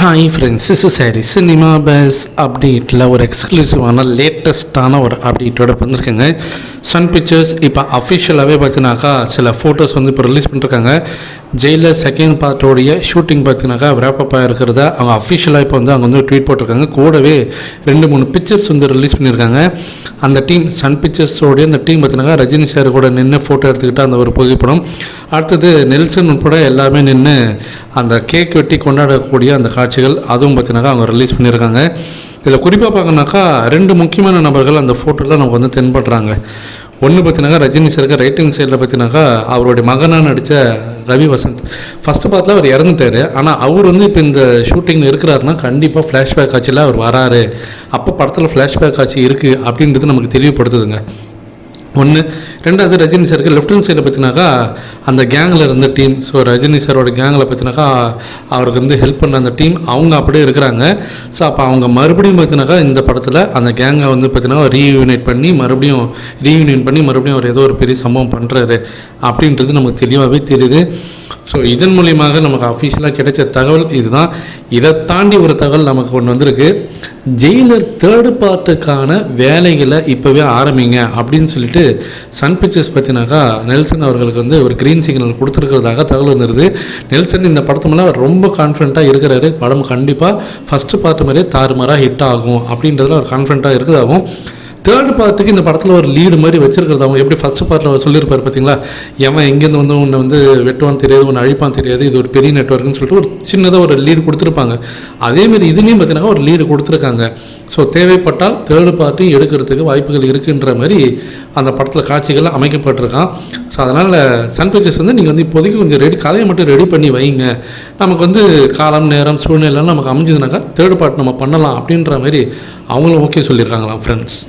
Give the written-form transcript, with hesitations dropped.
Hi friends, this is Harry. Cinema bus அப்டேட்டில் ஒரு எக்ஸ்க்ளூசிவான லேட்டஸ்ட்டான ஒரு அப்டேட்டோட வந்திருக்குங்க. சன் பிக்சர்ஸ் இப்போ அஃபிஷியலாகவே பார்த்தீங்கன்னாக்கா சில ஃபோட்டோஸ் வந்து இப்போ ரிலீஸ் பண்ணிருக்காங்க. ஜெயிலர் செகண்ட் பார்ட்டோடைய ஷூட்டிங் பார்த்தீங்கன்னாக்கா ரேப்பப்பாக இருக்கிறத அவங்க அஃபிஷியலாக இப்போ வந்து அவங்க வந்து ட்வீட் போட்டிருக்காங்க. கூடவே 2-3 பிக்சர்ஸ் வந்து ரிலீஸ் பண்ணியிருக்காங்க. அந்த டீம் சன் பிக்சர்ஸோடைய அந்த டீம் பார்த்தீங்கன்னா ரஜினி சார் கூட நின்று ஃபோட்டோ எடுத்துக்கிட்டு அந்த ஒரு புகைப்படம், அடுத்தது நெல்சன் உட்பட எல்லாமே நின்று அந்த கேக் வெட்டி கொண்டாடக்கூடிய அந்த காட்சிகள், அதுவும் பார்த்தீங்கன்னாக்கா அவங்க ரிலீஸ் பண்ணியிருக்காங்க. இதில் குறிப்பாக பார்க்கணுனாக்கா 2 முக்கியமான நபர்கள் அந்த ஃபோட்டோவில் நமக்கு வந்து தென்படுறாங்க. ஒன்று பார்த்தீங்கன்னாக்கா ரஜினி சாருக்கு ரைட் ஹேண்ட் சைடில் பார்த்தீங்கன்னாக்கா அவருடைய மகனாக நடித்த ரவி வசந்த். ஃபஸ்ட்டு பார்ட்டில் அவர் இறந்துட்டார். ஆனால் அவர் வந்து இப்போ இந்த ஷூட்டிங்கில் இருக்கிறாருன்னா கண்டிப்பாக ஃப்ளாஷ்பேக் காட்சியில் அவர் வராரு, அப்போ படத்தில் ஃப்ளாஷ்பேக் காட்சி இருக்குது அப்படின்றது நமக்கு தெளிவுபடுத்துதுங்க. ஒன்று. ரெண்டாவது, ரஜினி சாருக்கு லெஃப்ட் ஹேண்ட் சைடில் பார்த்தினாக்கா அந்த கேங்கில் இருந்த டீம், ஸோ ரஜினி சாரோட கேங்கில் பார்த்தினாக்கா அவருக்கு வந்து ஹெல்ப் பண்ண அந்த டீம் அவங்க அப்படியே இருக்கிறாங்க. ஸோ அப்போ அவங்க மறுபடியும் பார்த்தினாக்கா இந்த படத்தில் அந்த கேங்கை வந்து பார்த்தினா ரீயூனியன் பண்ணி மறுபடியும் அவர் ஏதோ ஒரு பெரிய சம்பவம் பண்ணுறாரு அப்படின்றது நமக்கு தெளிவாகவே தெரியுது. ஸோ இதன் மூலியமாக நமக்கு அஃபிஷியலாக கிடைச்ச தகவல் இதுதான். இதை தாண்டி ஒரு தகவல் நமக்கு ஒன்று வந்திருக்கு. ஜெயிலர் 3rd பார்ட்டுக்கான வேலைகளை இப்போவே ஆரம்பிங்க அப்படின்னு சொல்லிட்டு சன் பிக்சர்ஸ் பார்த்தினாக்கா நெல்சன் அவர்களுக்கு வந்து ஒரு க்ரீன் சிக்னல் கொடுத்துருக்கிறதாக தகவல் வந்துடுது. நெல்சன் இந்த படத்து மேலே ரொம்ப கான்ஃபிடண்ட்டாக இருக்கிறாரு. படம் கண்டிப்பாக ஃபஸ்ட்டு பார்ட்டு மாதிரியே தாறுமாறாக ஹிட் ஆகும் அப்படின்றதுல ஒரு கான்ஃபிடண்ட்டாக இருக்கிறதாகவும், 3rd பார்ட்டுக்கு இந்த படத்தில் ஒரு லீடு மாதிரி வச்சிருக்கிறது. அவங்க எப்படி ஃபஸ்ட்டு பார்ட்டில் சொல்லியிருப்பார் பார்த்தீங்களா, எவன் எங்கேருந்து வந்து உன்னை வந்து வெட்டுவான்னு தெரியாது, உன்னை அழிப்பான்னு தெரியாது, இது ஒரு பெரிய நெட்வொர்க்குன்னு சொல்லிட்டு ஒரு சின்னதாக ஒரு லீடு கொடுத்துருப்பாங்க. அதேமாரி இதுலேயும் பார்த்தீங்கன்னா ஒரு லீடு கொடுத்துருக்காங்க. ஸோ தேவைப்பட்டால் 3rd பார்ட்டையும் எடுக்கிறதுக்கு வாய்ப்புகள் இருக்குன்ற மாதிரி அந்த படத்தில் காட்சிகள் அமைக்கப்பட்டிருக்கான். ஸோ அதனால் சன் பிக்சர்ஸ் வந்து நீங்கள் வந்து இப்போதைக்கு கொஞ்சம் கதையை மட்டும் ரெடி பண்ணி வைங்க, நமக்கு வந்து காலம் நேரம் சூழ்நிலைலாம் நமக்கு அமைஞ்சதுனாக்கா 3rd பார்ட் நம்ம பண்ணலாம் அப்படின்ற மாதிரி அவங்களும் ஓகே சொல்லியிருக்காங்களாம் ஃப்ரெண்ட்ஸ்.